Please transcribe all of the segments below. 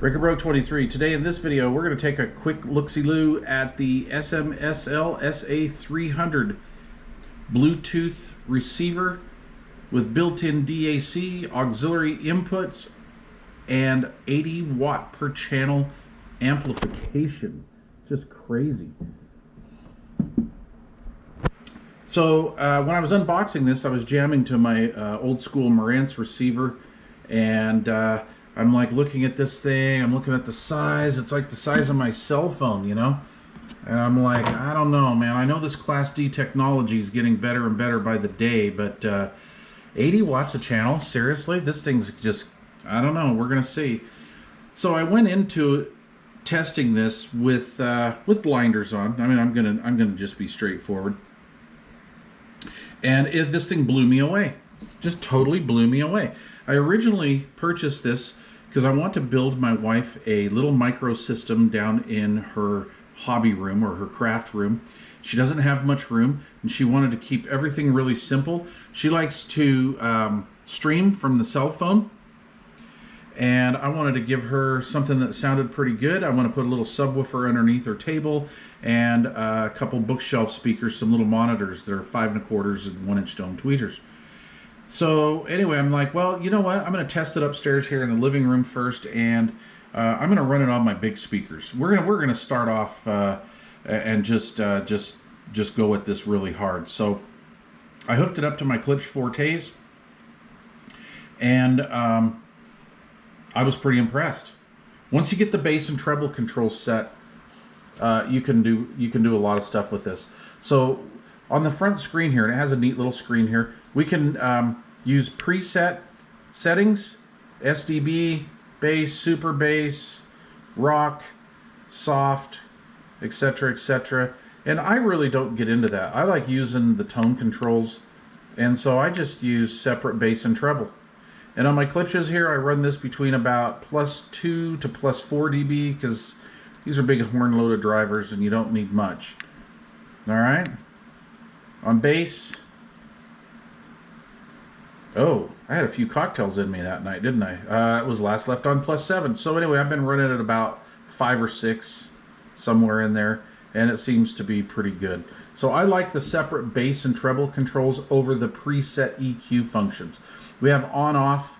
Rickabro 23. Today in this video we're going to take a quick look-see-loo at the SMSL SA300 Bluetooth receiver with built-in DAC, auxiliary inputs, and 80 watt per channel amplification. Just crazy. So when I was unboxing this, I was jamming to my old school Marantz receiver, and I'm like looking at this thing, I'm looking at the size, it's like the size of my cell phone, you know? And I'm like, I don't know, man. I know this Class D technology is getting better and better by the day, but 80 watts a channel, seriously? This thing's just, I don't know, we're gonna see. So I went into testing this with blinders on. I mean, I'm gonna just be straightforward. And this thing blew me away. Just totally blew me away. I originally purchased this because I want to build my wife a little micro system down in her hobby room or her craft room. She doesn't have much room, and she wanted to keep everything really simple. She likes to stream from the cell phone, and I wanted to give her something that sounded pretty good. I want to put a little subwoofer underneath her table and a couple bookshelf speakers, some little monitors that are 5 1/4 and 1-inch dome tweeters. So anyway, I'm like, well, you know what? I'm going to test it upstairs here in the living room first, and I'm going to run it on my big speakers. We're gonna start off and just go with this really hard. So I hooked it up to my Klipsch Fortes, and I was pretty impressed. Once you get the bass and treble control set, you can do a lot of stuff with this. So on the front screen here, and it has a neat little screen here, we can use preset settings: SDB, bass, super bass, rock, soft, etc., etc. And I really don't get into that. I like using the tone controls, and so I just use separate bass and treble. And on my Klipsch's here, I run this between about +2 to +4 dB, because these are big horn-loaded drivers and you don't need much. All right. On bass, oh, I had a few cocktails in me that night, didn't I? It was last left on +7. So anyway, I've been running at about 5 or 6, somewhere in there, and it seems to be pretty good. So I like the separate bass and treble controls over the preset EQ functions. We have on-off,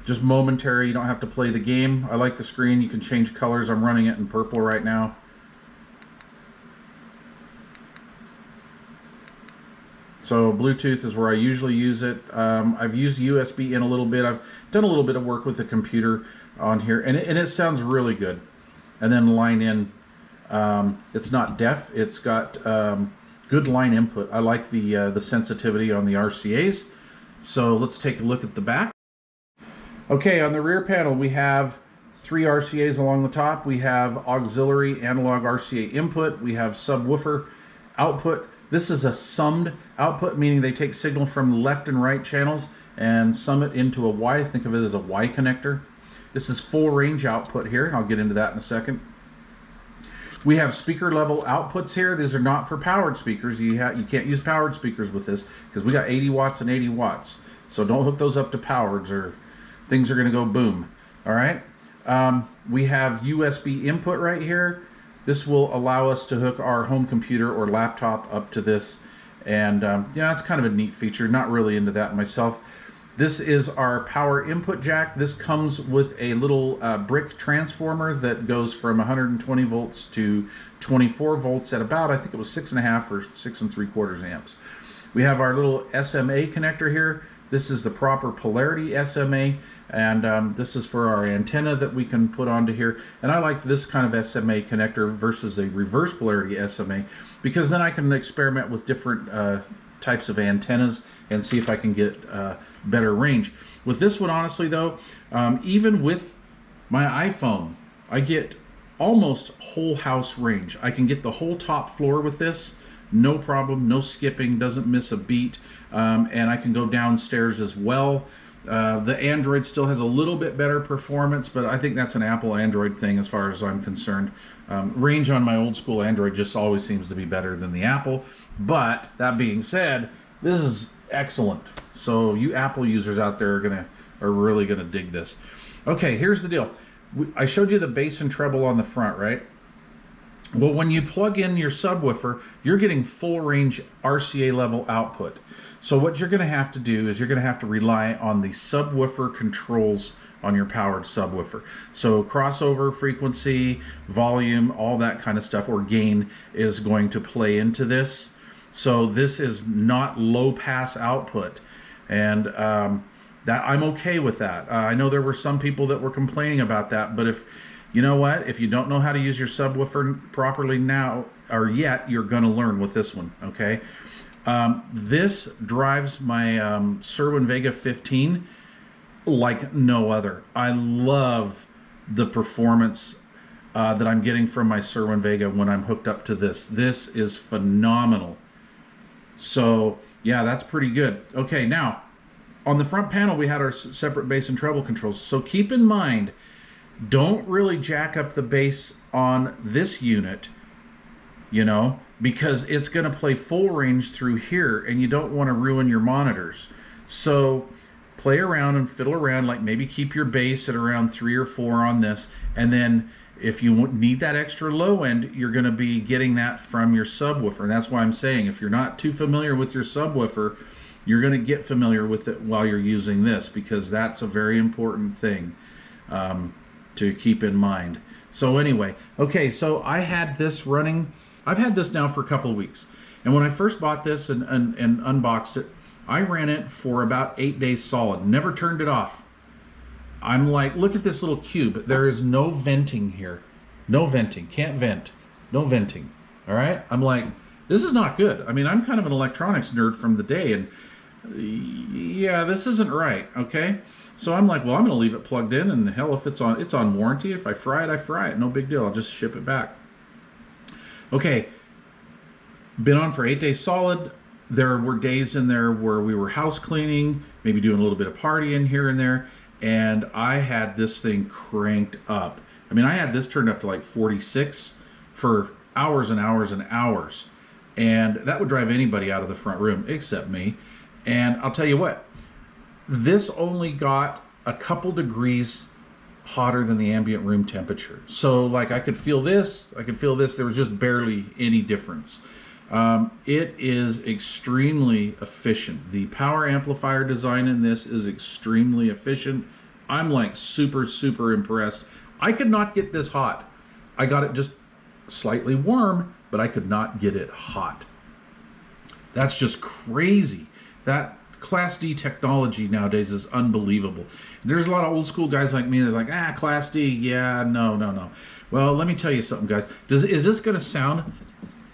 just momentary. You don't have to play the game. I like the screen. You can change colors. I'm running it in purple right now. So Bluetooth is where I usually use it. I've used USB in a little bit. I've done a little bit of work with the computer on here, and it sounds really good. And then line in, it's not deaf. It's got good line input. I like the sensitivity on the RCAs. So let's take a look at the back. Okay, on the rear panel we have 3 RCAs along the top. We have auxiliary analog RCA input. We have subwoofer output. This is a summed output, meaning they take signal from left and right channels and sum it into a Y. Think of it as a Y connector. This is full range output here, and I'll get into that in a second. We have speaker level outputs here. These are not for powered speakers. You can't use powered speakers with this because we got 80 watts and 80 watts. So don't hook those up to powered or things are going to go boom. All right. We have USB input right here. This will allow us to hook our home computer or laptop up to this. And yeah, it's kind of a neat feature. Not really into that myself. This is our power input jack. This comes with a little brick transformer that goes from 120 volts to 24 volts at about, I think it was 6.5 or 6 3/4 amps. We have our little SMA connector here. This is the proper polarity SMA, and this is for our antenna that we can put onto here. And I like this kind of SMA connector versus a reverse polarity SMA, because then I can experiment with different types of antennas and see if I can get better range. With this one, honestly though, even with my iPhone, I get almost whole house range. I can get the whole top floor with this, no problem, no skipping, doesn't miss a beat, and I can go downstairs as well. The Android still has a little bit better performance, but I think that's an Apple Android thing as far as I'm concerned. Range on my old school Android just always seems to be better than the Apple. But that being said, this is excellent. So you Apple users out there are are really going to dig this. Okay, here's the deal. I showed you the bass and treble on the front, right? Well, when you plug in your subwoofer, you're getting full range RCA level output. So what you're going to have to do is you're going to have to rely on the subwoofer controls on your powered subwoofer. So crossover, frequency, volume, all that kind of stuff, or gain, is going to play into this. So this is not low pass output, and that I'm okay with that. I know there were some people that were complaining about that, but if you know what, if you don't know how to use your subwoofer properly now or yet, you're going to learn with this one. Okay, this drives my Cerwin Vega 15 like no other. I love the performance that I'm getting from my Cerwin Vega when I'm hooked up to this. This is phenomenal. So yeah, that's pretty good. Okay, now on the front panel we had our separate bass and treble controls. So keep in mind, don't really jack up the bass on this unit, you know, because it's going to play full range through here and you don't want to ruin your monitors. So play around and fiddle around, like maybe keep your bass at around 3 or 4 on this, and then if you need that extra low end, you're going to be getting that from your subwoofer. And that's why I'm saying, if you're not too familiar with your subwoofer, you're going to get familiar with it while you're using this, because that's a very important thing to keep in mind. So anyway, okay, so I had this running. I've had this now for a couple of weeks, and when I first bought this and unboxed it, I ran it for about 8 days solid, never turned it off. I'm like, look at this little cube. There is no venting here. No venting, can't vent, no venting, all right? I'm like, this is not good. I mean, I'm kind of an electronics nerd from the day, and yeah, this isn't right, okay? So I'm like, well, I'm gonna leave it plugged in, and hell, if it's on warranty. If I fry it, I fry it, no big deal. I'll just ship it back. Okay, been on for 8 days solid. There were days in there where we were house cleaning, maybe doing a little bit of partying here and there, and I had this thing cranked up. I mean, I had this turned up to like 46 for hours and hours and hours, and that would drive anybody out of the front room except me. And I'll tell you what, this only got a couple degrees hotter than the ambient room temperature. So like I could feel this, there was just barely any difference. It is extremely efficient. The power amplifier design in this is extremely efficient. I'm like super impressed. I could not get this hot. I got it just slightly warm, but I could not get it hot. That's just crazy. That Class D technology nowadays is unbelievable. There's a lot of old school guys like me that are like, Class D, yeah, no. Well, let me tell you something, guys. Is this going to sound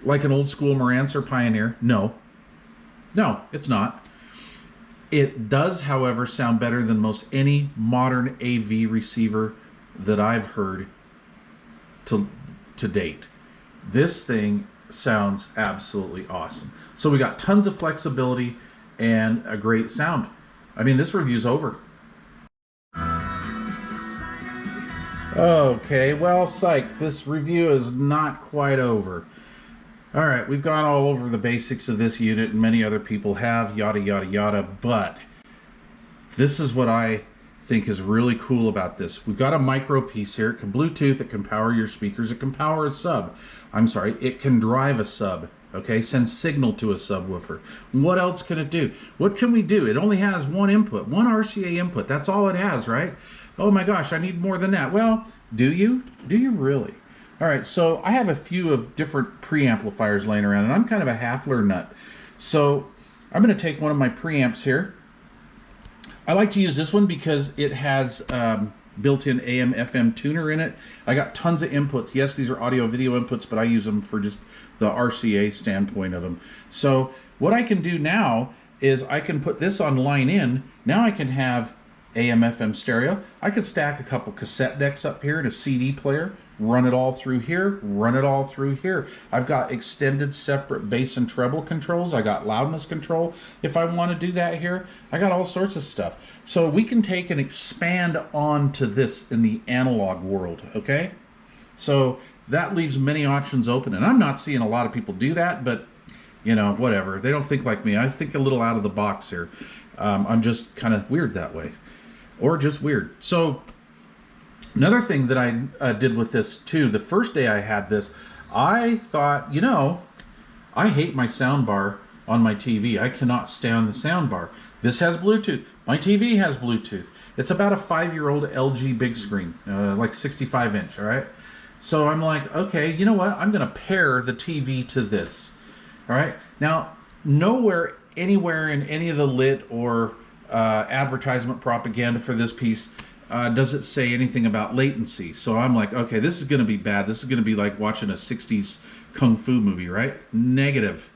like an old school Marantz or Pioneer? No, it's not. It does, however, sound better than most any modern AV receiver that I've heard to date. This thing sounds absolutely awesome. So we got tons of flexibility and a great sound. I mean, this review's over. Okay, well, psych, this review is not quite over. All right, we've gone all over the basics of this unit, and many other people have, yada, yada, yada, but this is what I think is really cool about this. We've got a micro piece here. It can Bluetooth, it can power your speakers, it can power a sub. I'm sorry, it can drive a sub, okay? Send signal to a subwoofer. What else can it do? What can we do? It only has one input, one RCA input. That's all it has, right? Oh my gosh, I need more than that. Well, do you? Do you really? All right, so I have a few of different preamplifiers laying around, and I'm kind of a Hafler nut. So I'm going to take one of my preamps here. I like to use this one because it has built-in AM FM tuner in it. I got tons of inputs. Yes, these are audio video inputs, but I use them for just the RCA standpoint of them. So what I can do now is I can put this on line in. Now I can have AM FM stereo. I could stack a couple cassette decks up here and a CD player, run it all through here, run it all through here. I've got extended separate bass and treble controls. I got loudness control if I want to do that here. I got all sorts of stuff. So we can take and expand onto this in the analog world, okay? So that leaves many options open, and I'm not seeing a lot of people do that, but you know, whatever. They don't think like me. I think a little out of the box here. I'm just kind of weird that way. or just weird. So another thing that I did with this too, the first day I had this, I thought, you know, I hate my sound bar on my TV. I cannot stand the sound bar. This has Bluetooth. My TV has Bluetooth. It's about a 5-year-old LG big screen, like 65 inch, all right? So I'm like, okay, you know what? I'm gonna pair the TV to this, all right? Now, nowhere, anywhere in any of the lit or advertisement propaganda for this piece does it say anything about latency. So I'm like, okay, this is gonna be bad. This is gonna be like watching a 60s Kung Fu movie, right? Negative.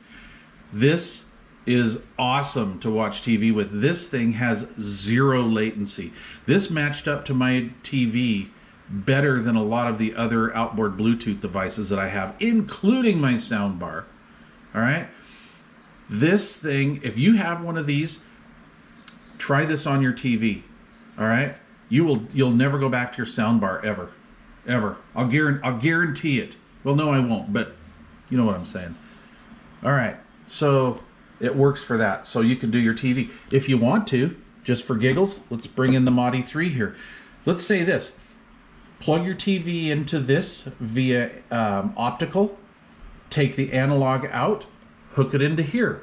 This is awesome to watch TV with. This thing has 0 latency. This matched up to my TV better than a lot of the other outboard Bluetooth devices that I have, including my soundbar. All right? This thing, if you have one of these, try this on your TV. All right? You'll never go back to your soundbar ever. Ever. I'll guarantee it. Well, no, I won't, but you know what I'm saying. All right. So it works for that. So you can do your TV. If you want to, just for giggles, let's bring in the Modi 3 here. Let's say this. Plug your TV into this via optical. Take the analog out. Hook it into here.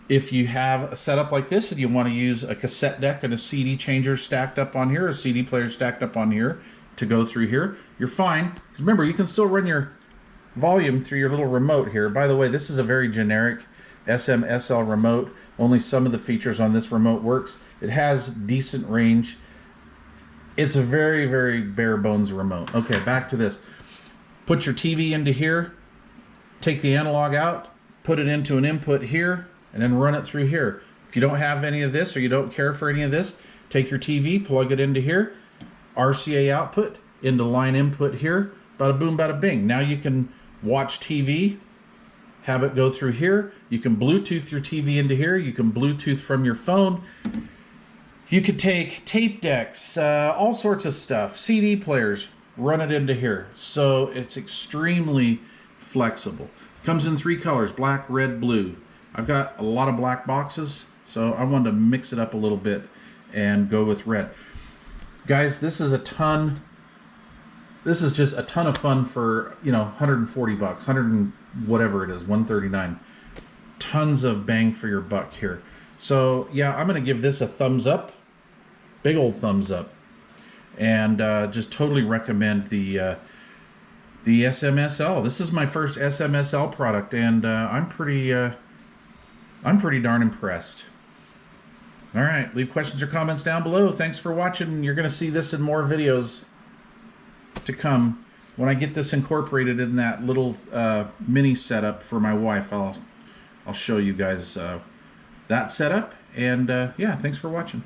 If you have a setup like this and you want to use a cassette deck and a CD changer stacked up on here, a CD player stacked up on here to go through here, you're fine. Remember, you can still run your volume through your little remote here. By the way, this is a very generic SMSL remote. Only some of the features on this remote works. It has decent range. It's a very, very bare bones remote. Okay, back to this. Put your TV into here, take the analog out, put it into an input here, and then run it through here. If you don't have any of this or you don't care for any of this, take your TV, plug it into here, RCA output into line input here, bada boom, bada bing. Now you can watch TV, have it go through here. You can Bluetooth your TV into here. You can Bluetooth from your phone. You could take tape decks, all sorts of stuff, CD players, run it into here. So it's extremely flexible. Comes in 3 colors, black, red, blue. I've got a lot of black boxes, so I wanted to mix it up a little bit and go with red. Guys, this is just a ton of fun for, you know, 140 bucks, 100 and whatever it is, 139. Tons of bang for your buck here. So yeah, I'm gonna give this a thumbs up, big old thumbs up, and just totally recommend the SMSL. This is my first SMSL product, and I'm pretty darn impressed. All right, leave questions or comments down below. Thanks for watching. You're gonna see this in more videos to come. When I get this incorporated in that little mini setup for my wife, I'll show you guys that setup. And yeah, thanks for watching.